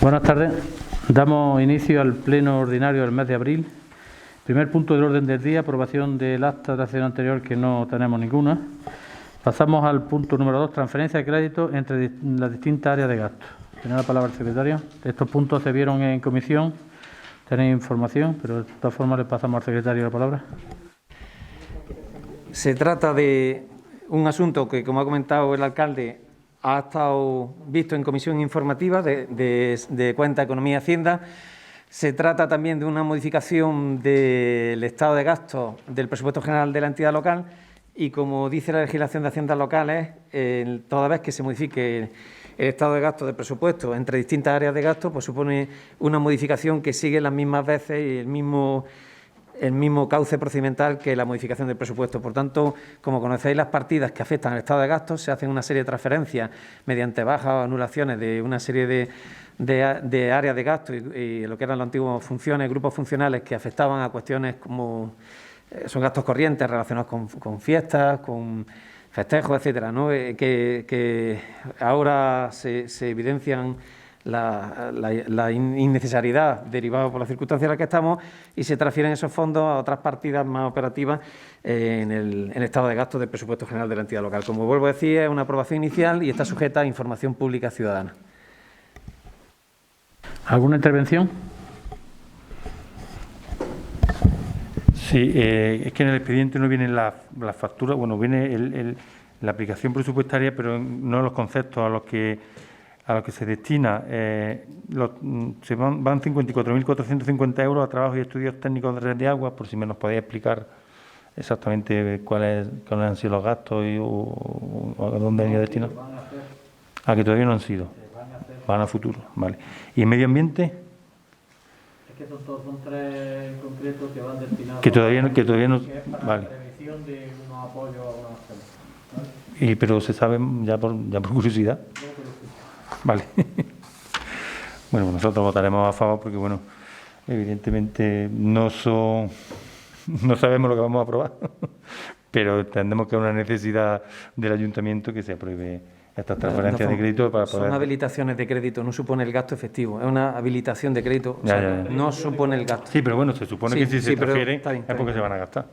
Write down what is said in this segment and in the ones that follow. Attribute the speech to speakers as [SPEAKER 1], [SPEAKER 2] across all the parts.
[SPEAKER 1] Buenas tardes. Damos inicio al pleno ordinario del mes de abril. Primer punto del orden del día, aprobación del acta de la sesión anterior, que no tenemos ninguna. Pasamos al punto número 2, transferencia de crédito entre las distintas áreas de gasto. Tiene la palabra el secretario. Estos puntos se vieron en comisión, tenéis información, pero de todas formas le pasamos al secretario la palabra.
[SPEAKER 2] Se trata de un asunto que, como ha comentado el alcalde, ha estado visto en comisión informativa de Cuenta, Economía y Hacienda. Se trata también de una modificación del estado de gasto del presupuesto general de la entidad local y, como dice la legislación de haciendas locales, toda vez que se modifique el estado de gasto del presupuesto entre distintas áreas de gasto, pues supone una modificación que sigue las mismas veces y el mismo cauce procedimental que la modificación del presupuesto. Por tanto, como conocéis, las partidas que afectan al estado de gasto, se hacen una serie de transferencias mediante bajas o anulaciones de una serie de áreas de gasto y lo que eran las antiguas funciones, grupos funcionales que afectaban a cuestiones como son gastos corrientes relacionados con fiestas, con festejos, etcétera, ¿no? Que ahora se evidencian la innecesariedad derivada por las circunstancias en las que estamos y se transfieren esos fondos a otras partidas más operativas en el estado de gasto del presupuesto general de la entidad local. Como vuelvo a decir, es una aprobación inicial y está sujeta a información pública ciudadana.
[SPEAKER 1] ¿Alguna intervención?
[SPEAKER 3] Sí, es que en el expediente no vienen las facturas, bueno, viene la aplicación presupuestaria, pero no los conceptos a los que se destina. Se van 54.450 euros a trabajo y estudios técnicos de red de agua, por si me nos podéis explicar exactamente cuáles han sido los gastos o a dónde han ido destinados. Que todavía no han sido. Van a futuro, vale. ¿Y en medio ambiente?
[SPEAKER 1] Es que son tres concretos que van destinados
[SPEAKER 3] que todavía no vale.
[SPEAKER 1] La revisión de unos apoyos a unas zonas, ¿vale?
[SPEAKER 3] Pero se sabe ya por curiosidad. Vale. Bueno, pues nosotros votaremos a favor porque, bueno, evidentemente no sabemos lo que vamos a aprobar, pero entendemos que es una necesidad del ayuntamiento que se apruebe estas transferencias de crédito para poder...
[SPEAKER 2] Son habilitaciones de crédito, no supone el gasto efectivo, es una habilitación de crédito,
[SPEAKER 3] ya.
[SPEAKER 2] No supone el gasto.
[SPEAKER 3] Sí, pero bueno, se supone que si se transfieren es porque se van a gastar.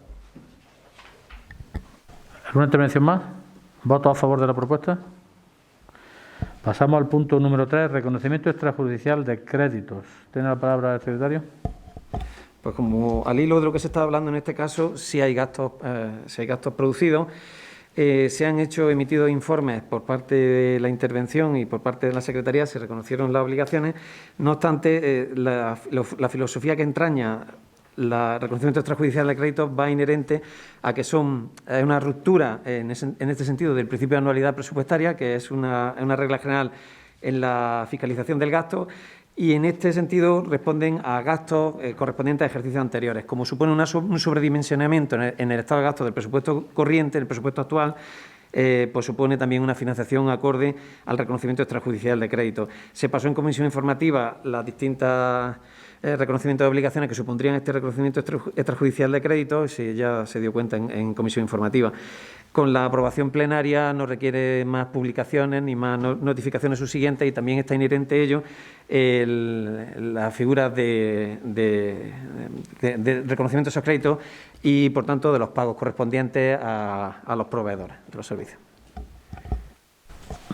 [SPEAKER 1] ¿Alguna intervención más? ¿Votos a favor de la propuesta? Pasamos al punto número 3, reconocimiento extrajudicial de créditos. ¿Tiene la palabra el secretario?
[SPEAKER 2] Pues como al hilo de lo que se está hablando en este caso, si hay gastos producidos. Se han emitido informes por parte de la intervención y por parte de la Secretaría, se reconocieron las obligaciones. No obstante, la filosofía que entraña el reconocimiento extrajudicial de créditos va inherente a que es una ruptura en este sentido del principio de anualidad presupuestaria, que es una regla general en la fiscalización del gasto, y en este sentido responden a gastos correspondientes a ejercicios anteriores. Como supone un sobredimensionamiento en el estado de gasto del presupuesto corriente, el presupuesto actual, pues supone también una financiación acorde al reconocimiento extrajudicial de crédito. Se pasó en comisión informativa las distintas reconocimientos de obligaciones que supondrían este reconocimiento extrajudicial de crédito, ya se dio cuenta en comisión informativa. Con la aprobación plenaria no requiere más publicaciones ni más notificaciones subsiguientes y también está inherente a ello las figuras de reconocimiento de esos créditos y, por tanto, de los pagos correspondientes a los proveedores de los servicios.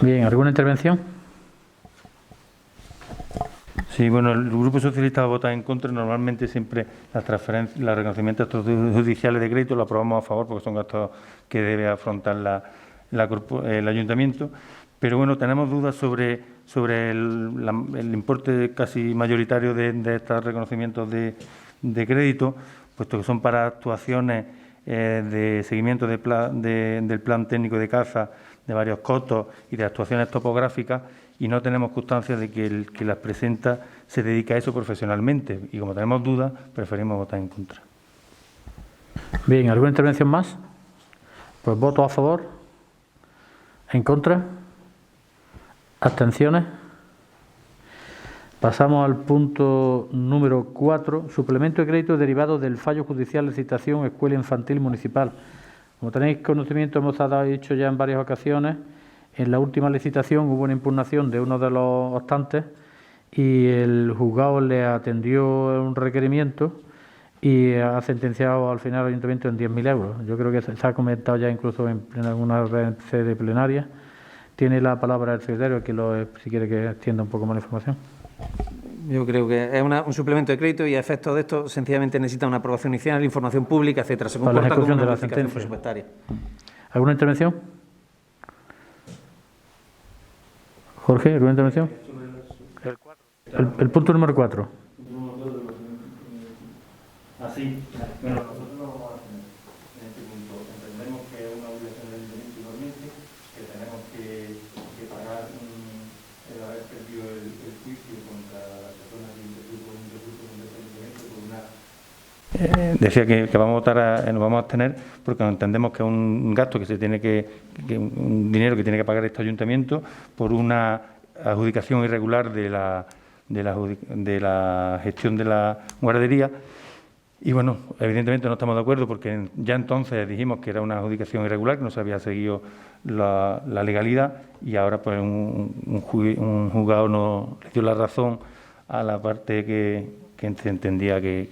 [SPEAKER 1] Bien, ¿alguna intervención?
[SPEAKER 3] Sí, bueno, el Grupo Socialista va a votar en contra. Normalmente siempre los reconocimientos extrajudiciales de crédito los aprobamos a favor porque son gastos que debe afrontar el ayuntamiento. Pero bueno, tenemos dudas sobre el importe casi mayoritario de estos reconocimientos de crédito, puesto que son para actuaciones de seguimiento del plan técnico de caza, de varios cotos y de actuaciones topográficas, y no tenemos constancia de que el que las presenta se dedica a eso profesionalmente. Y como tenemos dudas, preferimos votar en contra.
[SPEAKER 1] Bien, ¿alguna intervención más? Pues voto a favor. ¿En contra? ¿Abstenciones? Pasamos al punto número 4, suplemento de crédito derivado del fallo judicial de citación Escuela Infantil Municipal. Como tenéis conocimiento, hemos dicho ya en varias ocasiones, en la última licitación hubo una impugnación de uno de los optantes y el juzgado le atendió un requerimiento y ha sentenciado al final al Ayuntamiento en 10.000 euros. Yo creo que se ha comentado ya incluso en alguna sede plenaria. Tiene la palabra el secretario, que si quiere que extienda un poco más la información.
[SPEAKER 2] Yo creo que es un suplemento de crédito y a efectos de esto sencillamente necesita una aprobación inicial, información pública, etcétera. Se comporta como una modificación presupuestaria.
[SPEAKER 1] ¿Alguna intervención? Jorge, ¿alguna intervención? El punto número 4.
[SPEAKER 3] Así, bueno, nosotros no vamos a tener en este punto. Entendemos que es una obligación del Ayuntamiento igualmente, que tenemos que pagar el haber perdido el juicio contra la persona que interpuso un recurso contra el Ayuntamiento por una... Decía que vamos a votar, nos vamos a abstener porque entendemos que es un gasto que se tiene un dinero que tiene que pagar este Ayuntamiento por una adjudicación irregular de la gestión de la guardería. Y bueno, evidentemente no estamos de acuerdo porque ya entonces dijimos que era una adjudicación irregular, que no se había seguido la legalidad y ahora pues un juzgado no le dio la razón a la parte que se entendía que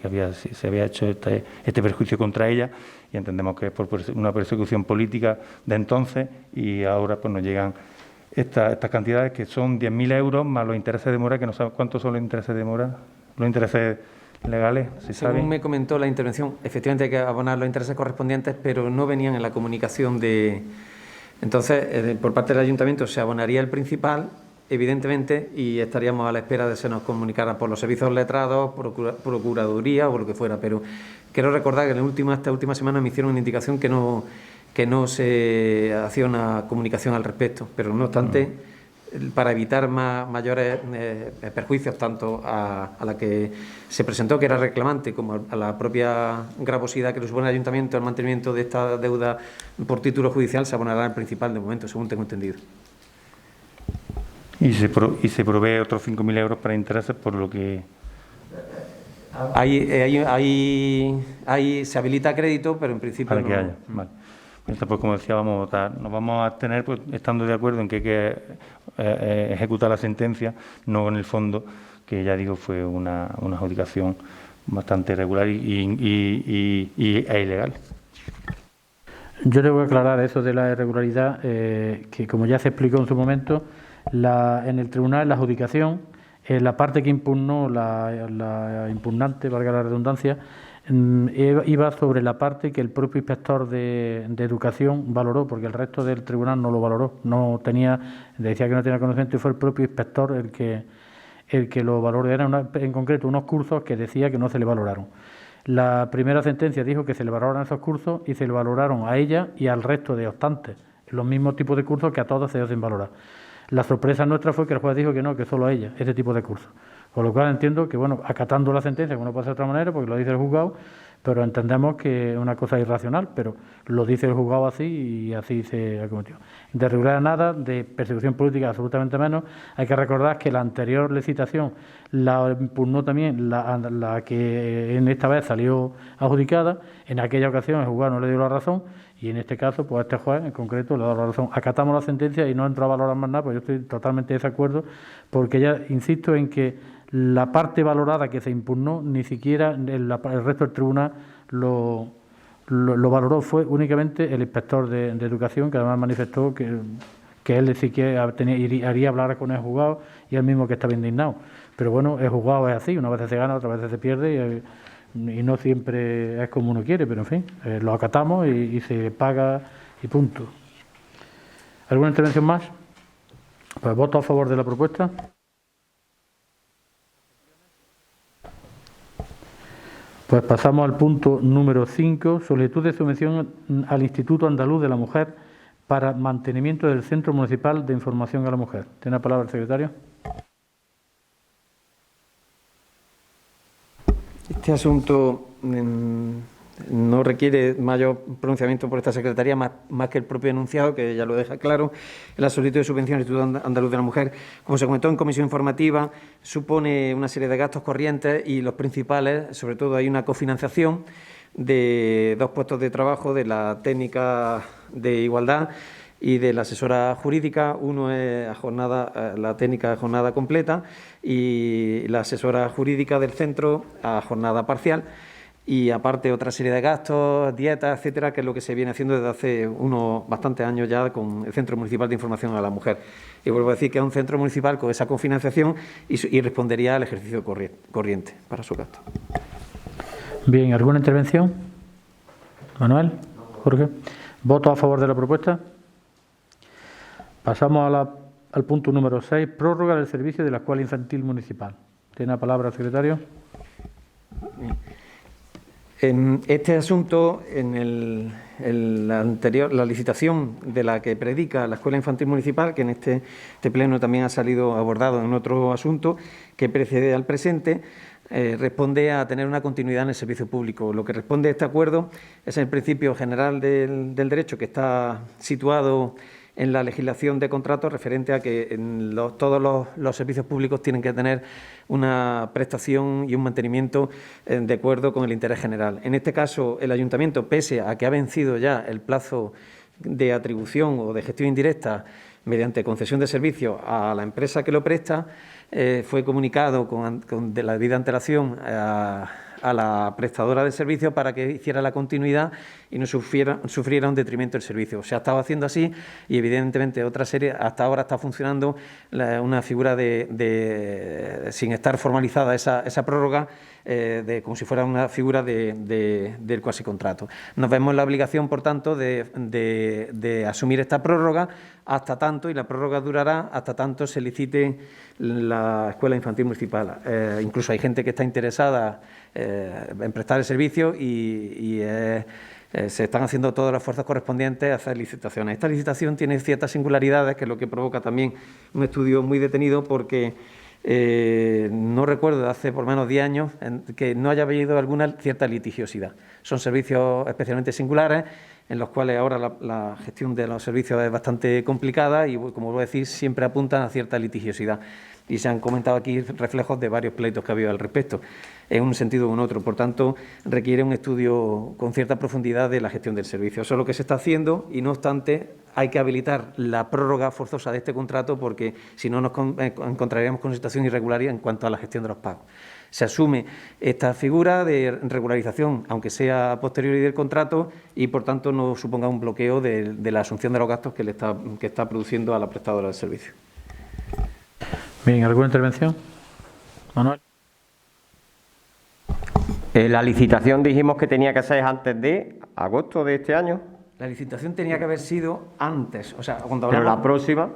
[SPEAKER 3] se había hecho este perjuicio contra ella y entendemos que es por una persecución política de entonces y ahora pues nos llegan estas cantidades que son 10.000 euros más los intereses de mora, que no sabemos cuántos son los intereses de mora, los intereses legales, ¿se sabe?
[SPEAKER 2] Según me comentó la intervención, efectivamente hay que abonar los intereses correspondientes, pero no venían en la comunicación de... Entonces, por parte del Ayuntamiento se abonaría el principal, evidentemente, y estaríamos a la espera de que se nos comunicara por los servicios letrados, procuraduría o lo que fuera, pero quiero recordar que esta última semana me hicieron una indicación que no se hacía una comunicación al respecto, pero no obstante... para evitar mayores perjuicios tanto a la que se presentó, que era reclamante, como a la propia gravosidad que le supone el Ayuntamiento el mantenimiento de esta deuda por título judicial, se abonará el principal de momento, según tengo entendido.
[SPEAKER 3] Y se provee otros 5.000 euros para intereses, por lo que...
[SPEAKER 2] Ahí se habilita crédito, pero en principio
[SPEAKER 3] para
[SPEAKER 2] no...
[SPEAKER 3] que haya, vale. Entonces, pues como decía, vamos a votar. Nos vamos a abstener pues, estando de acuerdo en que hay que ejecutar la sentencia, no en el fondo, que ya digo fue una adjudicación bastante irregular e ilegal.
[SPEAKER 1] Yo le voy a aclarar eso de la irregularidad, que como ya se explicó en su momento, en el tribunal la adjudicación, la parte que impugnó, la impugnante, valga la redundancia, iba sobre la parte que el propio inspector de educación valoró, porque el resto del tribunal no lo valoró, decía que no tenía conocimiento y fue el propio inspector el que lo valoró. Eran en concreto unos cursos que decía que no se le valoraron. La primera sentencia dijo que se le valoraron esos cursos y se le valoraron a ella y al resto de optantes, los mismos tipos de cursos que a todos se dio sin valorar. La sorpresa nuestra fue que el juez dijo que no, que solo a ella, ese tipo de cursos. Con lo cual entiendo que, bueno, acatando la sentencia, como no puede ser de otra manera, porque lo dice el juzgado, pero entendemos que es una cosa irracional, pero lo dice el juzgado así y así se ha cometido. De irregularidad nada, de persecución política absolutamente menos. Hay que recordar que la anterior licitación la impugnó también la que en esta vez salió adjudicada. En aquella ocasión el juzgado no le dio la razón y en este caso, pues a este juez en concreto le ha dado la razón. Acatamos la sentencia y no entro a valorar más nada, pues yo estoy totalmente de desacuerdo, porque ya insisto en que la parte valorada que se impugnó, ni siquiera el resto del tribunal lo valoró, fue únicamente el inspector de educación, que además manifestó que él sí que haría hablar con el juzgado y él mismo que estaba indignado. Pero bueno, el juzgado es así, una vez se gana, otra vez se pierde y no siempre es como uno quiere, pero en fin, lo acatamos y se paga y punto. ¿Alguna intervención más? Pues voto a favor de la propuesta. Pues pasamos al punto número 5, solicitud de subvención al Instituto Andaluz de la Mujer para mantenimiento del Centro Municipal de Información a la Mujer. ¿Tiene la palabra el secretario?
[SPEAKER 2] Este asunto no requiere mayor pronunciamiento por esta Secretaría, más que el propio enunciado, que ya lo deja claro. La solicitud de subvención al Instituto Andaluz de la Mujer, como se comentó en comisión informativa, supone una serie de gastos corrientes y los principales, sobre todo hay una cofinanciación de 2 puestos de trabajo de la técnica de igualdad y de la asesora jurídica. Uno es la técnica a jornada completa y la asesora jurídica del centro a jornada parcial. Y aparte otra serie de gastos, dietas, etcétera, que es lo que se viene haciendo desde hace unos bastantes años ya con el Centro Municipal de Información a la Mujer. Y vuelvo a decir que es un centro municipal con esa cofinanciación y respondería al ejercicio corriente para su gasto.
[SPEAKER 1] Bien, ¿alguna intervención? Manuel, Jorge. ¿Voto a favor de la propuesta? Pasamos al punto número 6, prórroga del servicio de la Escuela Infantil Municipal. Tiene la palabra el secretario.
[SPEAKER 2] En este asunto, la licitación de la que predica la Escuela Infantil Municipal, que en este pleno también ha salido abordado en otro asunto que precede al presente, responde a tener una continuidad en el servicio público. Lo que responde a este acuerdo es el principio general del derecho que está situado en la legislación de contratos referente a que todos los servicios públicos tienen que tener una prestación y un mantenimiento de acuerdo con el interés general. En este caso, el Ayuntamiento, pese a que ha vencido ya el plazo de atribución o de gestión indirecta mediante concesión de servicio a la empresa que lo presta, fue comunicado de la debida antelación a la prestadora del servicio para que hiciera la continuidad y no sufriera un detrimento del servicio. Se ha estado haciendo así y, evidentemente, hasta ahora está funcionando una figura sin estar formalizada esa prórroga, como si fuera una figura del cuasicontrato. Nos vemos en la obligación, por tanto, de asumir esta prórroga hasta tanto, y la prórroga durará hasta tanto se licite la Escuela Infantil Municipal. Incluso hay gente que está interesada en prestar el servicio y se están haciendo todos los esfuerzos correspondientes a hacer licitaciones. Esta licitación tiene ciertas singularidades, que es lo que provoca también un estudio muy detenido, porque no recuerdo hace por lo menos 10 años que no haya habido alguna cierta litigiosidad. Son servicios especialmente singulares, en los cuales ahora la gestión de los servicios es bastante complicada y, como vuelvo a decir, siempre apuntan a cierta litigiosidad. Y se han comentado aquí reflejos de varios pleitos que ha habido al respecto, en un sentido u otro. Por tanto, requiere un estudio con cierta profundidad de la gestión del servicio. Eso es lo que se está haciendo y, no obstante, hay que habilitar la prórroga forzosa de este contrato, porque si no nos encontraríamos con una situación irregular en cuanto a la gestión de los pagos. Se asume esta figura de regularización, aunque sea posterior del contrato, y por tanto no suponga un bloqueo de la asunción de los gastos que está produciendo a la prestadora del servicio.
[SPEAKER 1] Bien, ¿alguna intervención? Manuel.
[SPEAKER 4] La licitación dijimos que tenía que ser antes de agosto de este año.
[SPEAKER 2] La licitación tenía que haber sido antes, o sea, cuando
[SPEAKER 4] Pero
[SPEAKER 2] hablamos,
[SPEAKER 4] la próxima.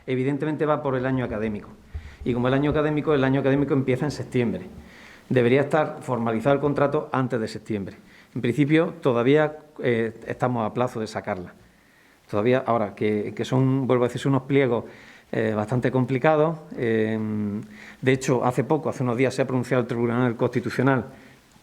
[SPEAKER 2] Evidentemente va por el año académico. Y como el año académico empieza en septiembre. Debería estar formalizado el contrato antes de septiembre. En principio, todavía estamos a plazo de sacarla. Todavía, ahora, que son, vuelvo a decir, son unos pliegos bastante complicados. De hecho, hace unos días, se ha pronunciado el Tribunal Constitucional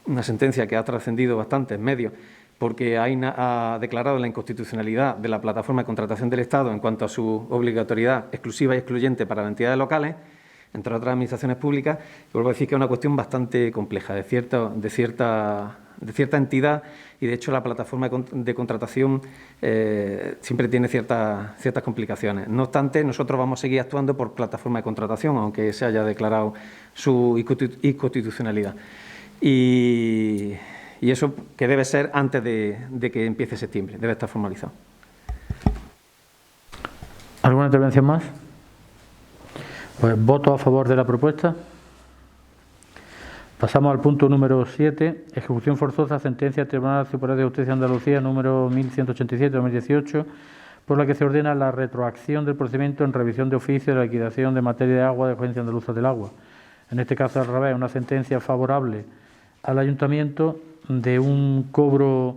[SPEAKER 2] una sentencia que ha trascendido bastante en medios, porque ha declarado la inconstitucionalidad de la plataforma de contratación del Estado en cuanto a su obligatoriedad exclusiva y excluyente para las entidades locales, entre otras administraciones públicas. Y vuelvo a decir que es una cuestión bastante compleja, de cierta entidad, y de hecho la plataforma de contratación siempre tiene ciertas complicaciones. No obstante, nosotros vamos a seguir actuando por plataforma de contratación, aunque se haya declarado su inconstitucionalidad. Y eso, que debe ser antes de que empiece septiembre, debe estar formalizado.
[SPEAKER 1] ¿Alguna intervención más? Pues voto a favor de la propuesta. Pasamos al punto número 7, ejecución forzosa, sentencia del Tribunal Superior de Justicia de Andalucía número 1187-2018, por la que se ordena la retroacción del procedimiento en revisión de oficio de la liquidación de materia de agua de la Agencia Andaluza del Agua. En este caso, al revés, una sentencia favorable al Ayuntamiento de un cobro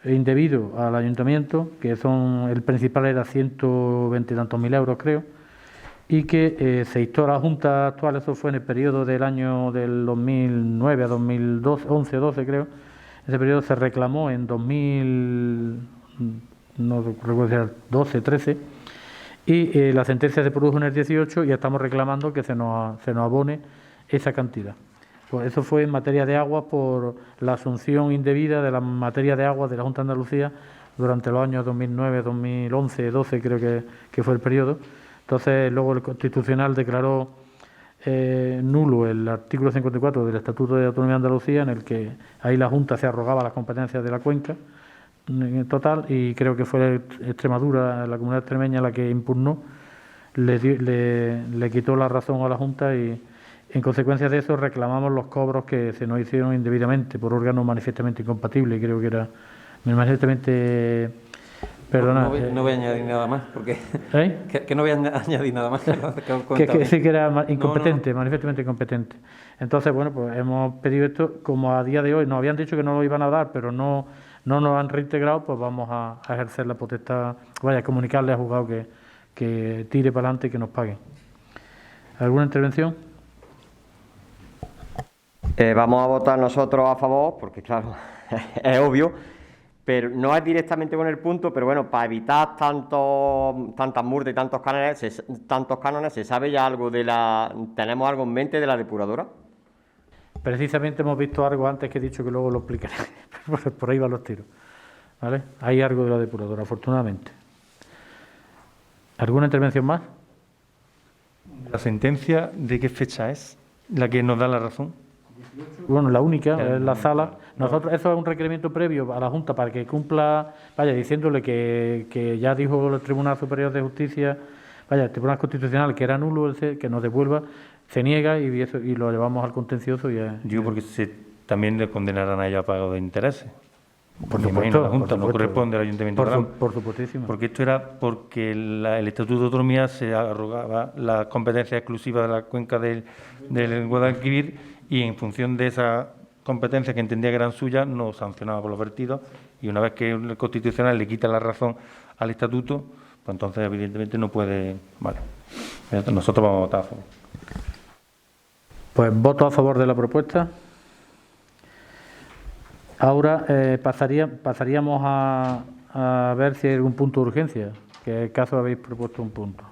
[SPEAKER 1] indebido al Ayuntamiento, que el principal era 120 y tantos mil euros, creo, y que se instó a la Junta actual. Eso fue en el periodo del año del 2009 a 2012, 11-12 creo. Ese periodo se reclamó en 2000, no recuerdo si era 12-13, y la sentencia se produjo en el 18 y estamos reclamando que se nos abone esa cantidad. Pues eso fue en materia de agua, por la asunción indebida de la materia de agua de la Junta de Andalucía durante los años 2009, 2011, 12 creo que fue el periodo. Entonces luego el Constitucional declaró nulo el artículo 54 del Estatuto de Autonomía de Andalucía, en el que ahí la Junta se arrogaba las competencias de la cuenca en total, y creo que fue Extremadura, la comunidad extremeña, la que impugnó, le quitó la razón a la Junta, y en consecuencia de eso reclamamos los cobros que se nos hicieron indebidamente por órganos manifiestamente incompatibles. Creo que era manifiestamente... Perdona.
[SPEAKER 2] No voy a añadir nada más, porque que no voy a añadir nada más.
[SPEAKER 1] Que sí que era incompetente, manifiestamente incompetente. Entonces, bueno, pues hemos pedido esto, como a día de hoy nos habían dicho que no lo iban a dar, pero no nos han reintegrado, pues vamos a ejercer la potestad, comunicarle al juzgado que tire para adelante y que nos paguen. ¿Alguna intervención?
[SPEAKER 4] Vamos a votar nosotros a favor, porque claro, es obvio, pero no es directamente con el punto, pero bueno, para evitar tantas multas y tantos cánones, ¿se sabe ya algo tenemos algo en mente de la depuradora?
[SPEAKER 1] Precisamente hemos visto algo antes que he dicho que luego lo explicaré, por ahí van los tiros, ¿vale? Hay algo de la depuradora, afortunadamente. ¿Alguna intervención más?
[SPEAKER 3] ¿La sentencia de qué fecha es la que nos da la razón?
[SPEAKER 1] Bueno, la única es la sala. Nosotros, eso es un requerimiento previo a la Junta para que cumpla, diciéndole que ya dijo el Tribunal Superior de Justicia, el Tribunal Constitucional, que era nulo, que nos devuelva, se niega y lo llevamos al contencioso.
[SPEAKER 3] Digo, porque también le condenarán a ella a pago de intereses.
[SPEAKER 1] Por supuesto,
[SPEAKER 3] la Junta no corresponde al Ayuntamiento de Gran.
[SPEAKER 1] Por supuestísimo.
[SPEAKER 3] Porque esto era porque el Estatuto de Autonomía se arrogaba la competencia exclusiva de la cuenca del Guadalquivir, y en función de esa competencia que entendía que eran suyas, nos sancionaba por los vertidos, y una vez que el Constitucional le quita la razón al Estatuto, pues entonces evidentemente no puede... Vale, nosotros vamos a votar a favor.
[SPEAKER 1] Pues voto a favor de la propuesta. Ahora pasaríamos a ver si hay algún punto de urgencia, que en el caso habéis propuesto un punto.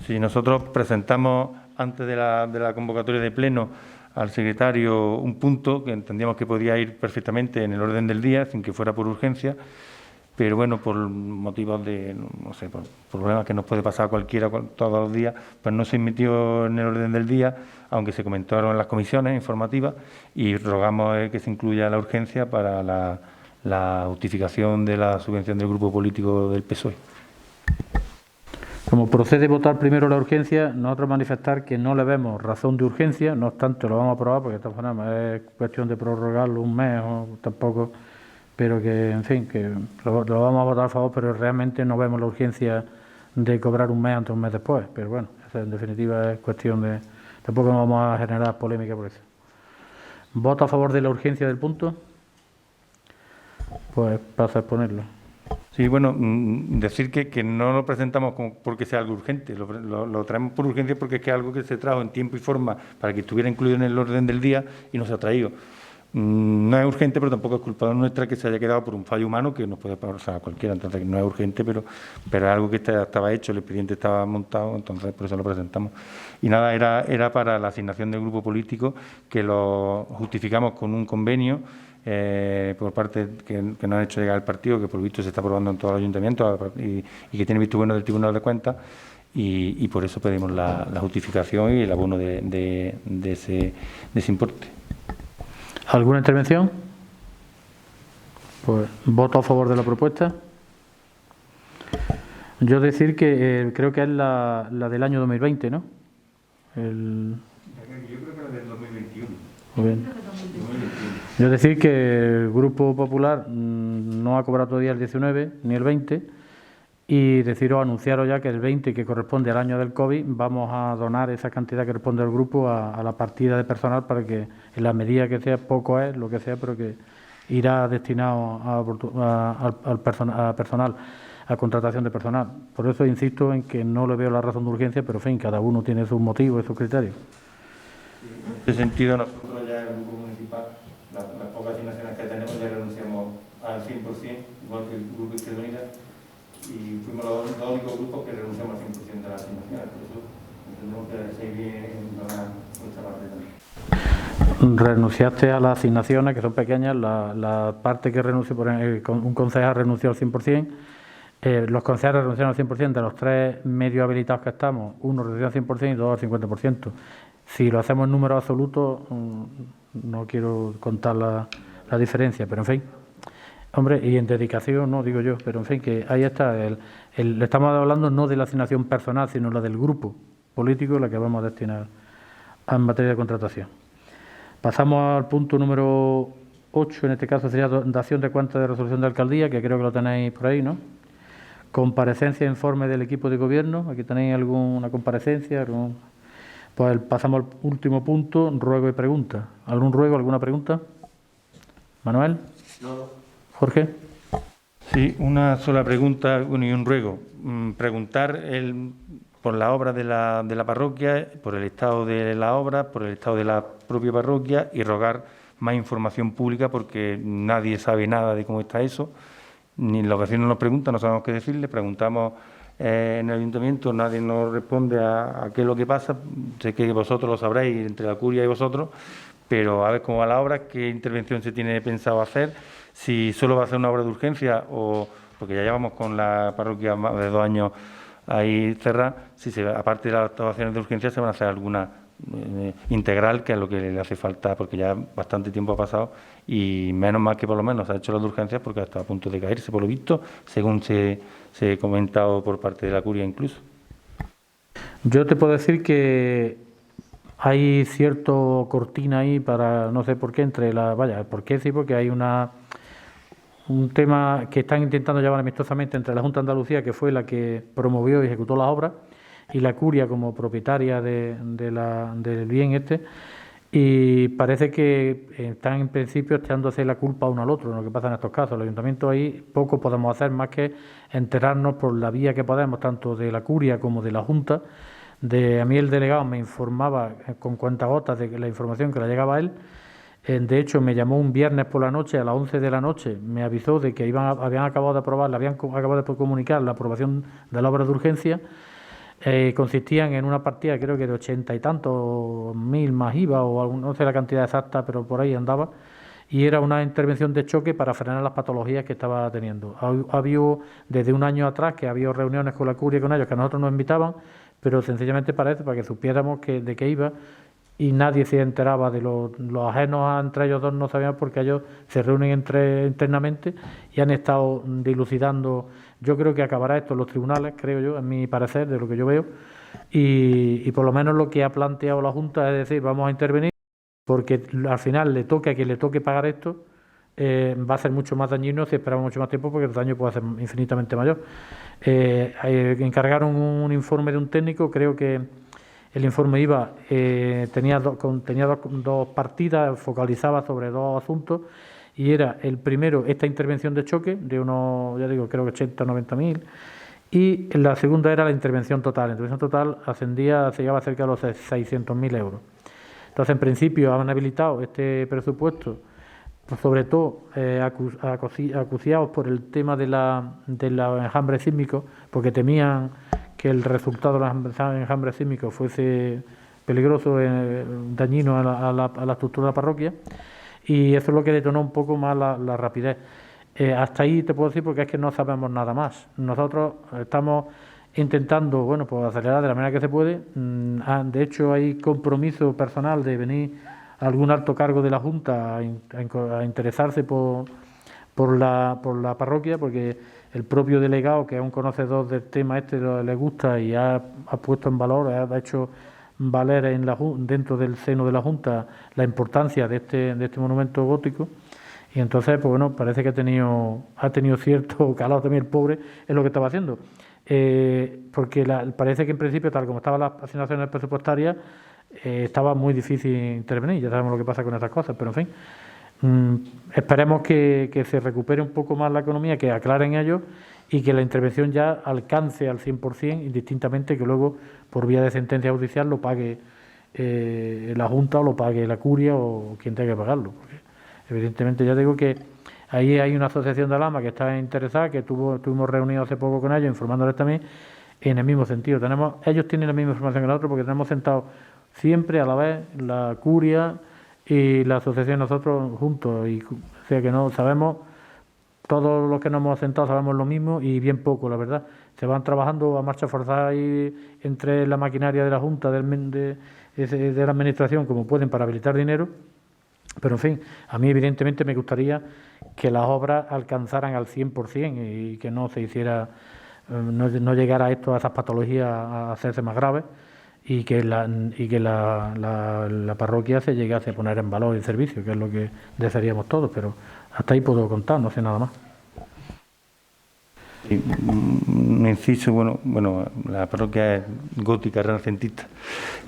[SPEAKER 3] Sí, nosotros presentamos antes de la convocatoria de pleno al secretario un punto que entendíamos que podía ir perfectamente en el orden del día, sin que fuera por urgencia, pero bueno, por motivos de, no sé, por problemas que nos puede pasar a cualquiera todos los días, pues no se metió en el orden del día, aunque se comentaron en las comisiones informativas, y rogamos que se incluya la urgencia para la justificación de la subvención del grupo político del PSOE.
[SPEAKER 1] Como procede votar primero la urgencia, nosotros manifestar que no le vemos razón de urgencia, no obstante lo vamos a aprobar porque de todas formas es cuestión de prorrogarlo un mes o tampoco, pero que, en fin, que lo vamos a votar a favor, pero realmente no vemos la urgencia de cobrar un mes antes o un mes después, pero bueno, en definitiva es cuestión de... Tampoco nos vamos a generar polémica por eso. ¿Voto a favor de la urgencia del punto? Pues paso a exponerlo.
[SPEAKER 3] Sí, bueno, decir que no lo presentamos porque sea algo urgente, lo traemos por urgencia porque es que es algo que se trajo en tiempo y forma para que estuviera incluido en el orden del día y no se ha traído. No es urgente, pero tampoco es culpa nuestra que se haya quedado por un fallo humano que nos puede pasar a cualquiera. Entonces, no es urgente, pero es algo que estaba hecho, el expediente estaba montado, entonces por eso lo presentamos. Y nada, era para la asignación del grupo político, que lo justificamos con un convenio por parte que nos han hecho llegar al partido, que por visto se está aprobando en todos los ayuntamientos y que tiene visto bueno del Tribunal de Cuentas, y por eso pedimos la justificación y el abono de ese importe.
[SPEAKER 1] ¿Alguna intervención? Pues voto a favor de la propuesta. Yo decir que creo que es la del año 2020, ¿no?
[SPEAKER 3] Yo creo que es del 2021.
[SPEAKER 1] Muy bien. Yo decir que el Grupo Popular no ha cobrado todavía el 19 ni el 20, y anunciaros ya que el 20, que corresponde al año del COVID, vamos a donar esa cantidad que corresponde al grupo a la partida de personal, para que en la medida que sea, poco es, lo que sea, pero que irá destinado al personal, a contratación de personal. Por eso insisto en que no le veo la razón de urgencia, pero en fin, cada uno tiene sus motivos y sus criterios.
[SPEAKER 3] En ese sentido, nosotros ya en el grupo municipal, las pocas asignaciones que tenemos, ya renunciamos al 100%, igual que el grupo Izquierda Unida, y fuimos los únicos grupos que renunciamos al 100% de las asignaciones. Por eso entendemos que seguir en nuestra parte también.
[SPEAKER 1] Renunciaste a las asignaciones, que son pequeñas, la parte que renunció, un concejal renunció al 100%, los concejales renunciaron al 100%, de los 3 medios habilitados que estamos, uno renunció al 100% y 2 al 50%. Si lo hacemos en números absolutos, no quiero contar la diferencia, pero en fin. Hombre, y en dedicación no digo yo, pero en fin, que ahí está. Le estamos hablando no de la asignación personal, sino la del grupo político, la que vamos a destinar en materia de contratación. Pasamos al punto número 8, en este caso sería dación de cuentas de resolución de alcaldía, que creo que lo tenéis por ahí, ¿no? Comparecencia e informe del equipo de gobierno. Aquí tenéis alguna comparecencia. Pues pasamos al último punto, ruego y pregunta. ¿Algún ruego, alguna pregunta? ¿Manuel? No. ¿Jorge?
[SPEAKER 3] Sí, una sola pregunta y un ruego. Preguntar por la obra de la parroquia, por el estado de la obra, por el estado de la propia parroquia y rogar más información pública porque nadie sabe nada de cómo está eso. Ni los vecinos nos preguntan, no sabemos qué decirle, preguntamos en el ayuntamiento, nadie nos responde a qué es lo que pasa. Sé que vosotros lo sabréis, entre la curia y vosotros, pero a ver cómo va la obra, qué intervención se tiene pensado hacer, si solo va a ser una obra de urgencia o porque ya llevamos con la parroquia más de 2 años ahí cerrada, si aparte de las actuaciones de urgencia se van a hacer alguna integral, que es lo que le hace falta, porque ya bastante tiempo ha pasado y menos mal que por lo menos se ha hecho las de urgencias porque está a punto de caerse, por lo visto, según se ha comentado por parte de la curia incluso.
[SPEAKER 1] Yo te puedo decir que hay cierto cortina ahí para, no sé por qué, ¿por qué? Sí, porque hay un tema que están intentando llevar amistosamente entre la Junta de Andalucía, que fue la que promovió y ejecutó las obras, y la curia como propietaria del bien este, y parece que están en principio echándose la culpa uno al otro en lo que pasa en estos casos. El ayuntamiento ahí poco podemos hacer más que enterarnos por la vía que podemos, tanto de la curia como de la Junta. A mí el delegado me informaba con cuentagotas de la información que le llegaba a él. De hecho, me llamó un viernes por la noche, a las 11 de la noche, me avisó de que habían acabado de aprobar, habían acabado de comunicar la aprobación de la obra de urgencia. Consistían en una partida, creo que de 80 y tantos mil más IVA, o no sé la cantidad exacta, pero por ahí andaba, y era una intervención de choque para frenar las patologías que estaba teniendo. Había desde un año atrás que había reuniones con la curia y con ellos, que a nosotros nos invitaban, pero sencillamente parece para que supiéramos de qué iba, y nadie se enteraba de los ajenos entre ellos dos, no sabían, porque ellos se reúnen internamente y han estado dilucidando. Yo creo que acabará esto en los tribunales, creo yo, en mi parecer, de lo que yo veo, y por lo menos lo que ha planteado la Junta es decir, vamos a intervenir, porque al final le toque a quien le toque pagar esto, va a ser mucho más dañino si esperamos mucho más tiempo, porque el daño puede ser infinitamente mayor. Encargaron un informe de un técnico, creo que el informe tenía dos partidas, focalizaba sobre 2 asuntos, y era el primero, esta intervención de choque de unos, ya digo, creo que 80 o 90 mil, y la segunda era la intervención total. La intervención total se llegaba cerca de los 600.000 euros. Entonces, en principio, han habilitado este presupuesto, pues sobre todo acuciados por el tema de los enjambres sísmicos, porque temían que el resultado de los enjambres sísmicos fuese peligroso, dañino a la estructura de la parroquia, y eso es lo que detonó un poco más la rapidez. Hasta ahí te puedo decir, porque es que no sabemos nada más. Nosotros estamos intentando, pues acelerar de la manera que se puede. De hecho, hay compromiso personal de venir algún alto cargo de la Junta a interesarse por la parroquia, porque el propio delegado, que es un conocedor del tema le gusta y ha puesto en valor, ha hecho valer dentro del seno de la Junta la importancia de este monumento gótico, y entonces, pues bueno, parece que ha tenido cierto calado también el pobre en lo que estaba haciendo, porque parece que en principio, tal como estaban las asignaciones presupuestarias, estaba muy difícil intervenir. Ya sabemos lo que pasa con estas cosas, pero en fin, esperemos que se recupere un poco más la economía, que aclaren ellos y que la intervención ya alcance al 100%, indistintamente que luego, por vía de sentencia judicial, lo pague la Junta o lo pague la curia o quien tenga que pagarlo. Porque evidentemente, ya digo que ahí hay una asociación de alarma que está interesada, que estuvimos reunidos hace poco con ellos, informándoles también en el mismo sentido. Ellos tienen la misma información que nosotros, porque tenemos sentados siempre a la vez la curia y la asociación nosotros juntos, y o sea que no sabemos, todos los que nos hemos sentado sabemos lo mismo y bien poco, la verdad. Se van trabajando a marcha forzada y entre la maquinaria de la Junta, de la Administración, como pueden, para habilitar dinero. Pero, en fin, a mí evidentemente me gustaría que las obras alcanzaran al 100% y que no se hiciera, no llegara esto a esas patologías a hacerse más graves y que la parroquia se llegase a poner en valor el servicio, que es lo que desearíamos todos, pero hasta ahí puedo contar, no sé nada más.
[SPEAKER 3] Un inciso, bueno, la parroquia es gótica, renacentista.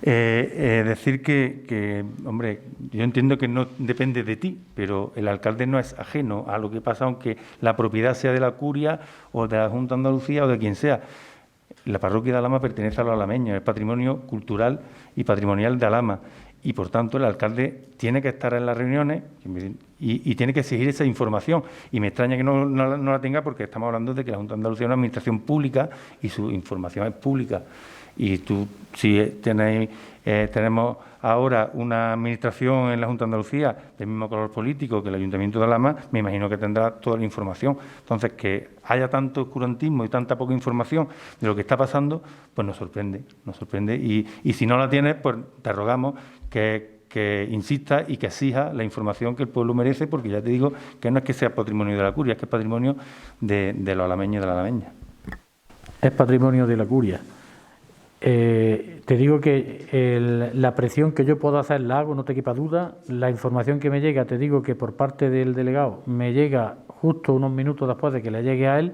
[SPEAKER 3] Decir que, hombre, yo entiendo que no depende de ti, pero el alcalde no es ajeno a lo que pasa, aunque la propiedad sea de la curia o de la Junta de Andalucía o de quien sea. La parroquia de Alhama pertenece a los alameños, es patrimonio cultural y patrimonial de Alhama. Y, por tanto, el alcalde tiene que estar en las reuniones y tiene que exigir esa información. Y me extraña que no la tenga, porque estamos hablando de que la Junta de Andalucía es una administración pública y su información es pública. Y tú, si tenemos ahora una administración en la Junta de Andalucía del mismo color político que el Ayuntamiento de Alhama, me imagino que tendrá toda la información. Entonces, que haya tanto oscurantismo y tanta poca información de lo que está pasando, pues nos sorprende. Y si no la tienes, pues te rogamos que insista y que exija la información que el pueblo merece, porque ya te digo que no es que sea patrimonio de la curia, es que es patrimonio de los alameños y de la alameña.
[SPEAKER 1] Es patrimonio de la curia. Te digo que la presión que yo puedo hacer la hago, no te quepa duda. La información que me llega, te digo que por parte del delegado me llega justo unos minutos después de que le llegue a él,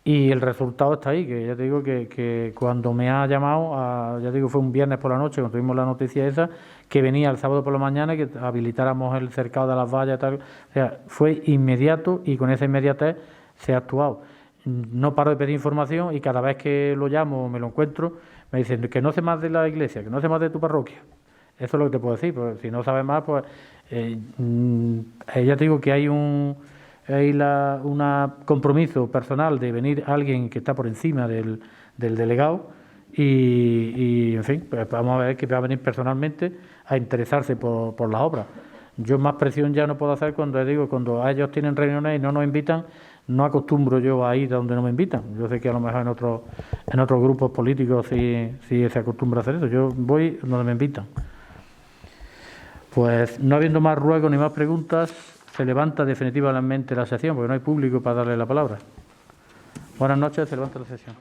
[SPEAKER 1] y el resultado está ahí, que ya te digo que cuando me ha llamado, ya te digo, fue un viernes por la noche cuando tuvimos la noticia esa, que venía el sábado por la mañana y que habilitáramos el cercado de las vallas y tal. O sea, fue inmediato y con esa inmediatez se ha actuado. No paro de pedir información y cada vez que lo llamo o me lo encuentro, me dicen que no sé más de la iglesia, que no sé más de tu parroquia. Eso es lo que te puedo decir, pues si no sabes más, pues ya te digo que hay un compromiso personal de venir alguien que está por encima del delegado y en fin, pues vamos a ver que va a venir personalmente a interesarse por las obras. Yo más presión ya no puedo hacer cuando ellos tienen reuniones y no nos invitan. No acostumbro yo a ir a donde no me invitan. Yo sé que a lo mejor en otros grupos políticos sí se acostumbra a hacer eso. Yo voy donde me invitan. Pues no habiendo más ruegos ni más preguntas, se levanta definitivamente la sesión, porque no hay público para darle la palabra. Buenas noches, se levanta la sesión.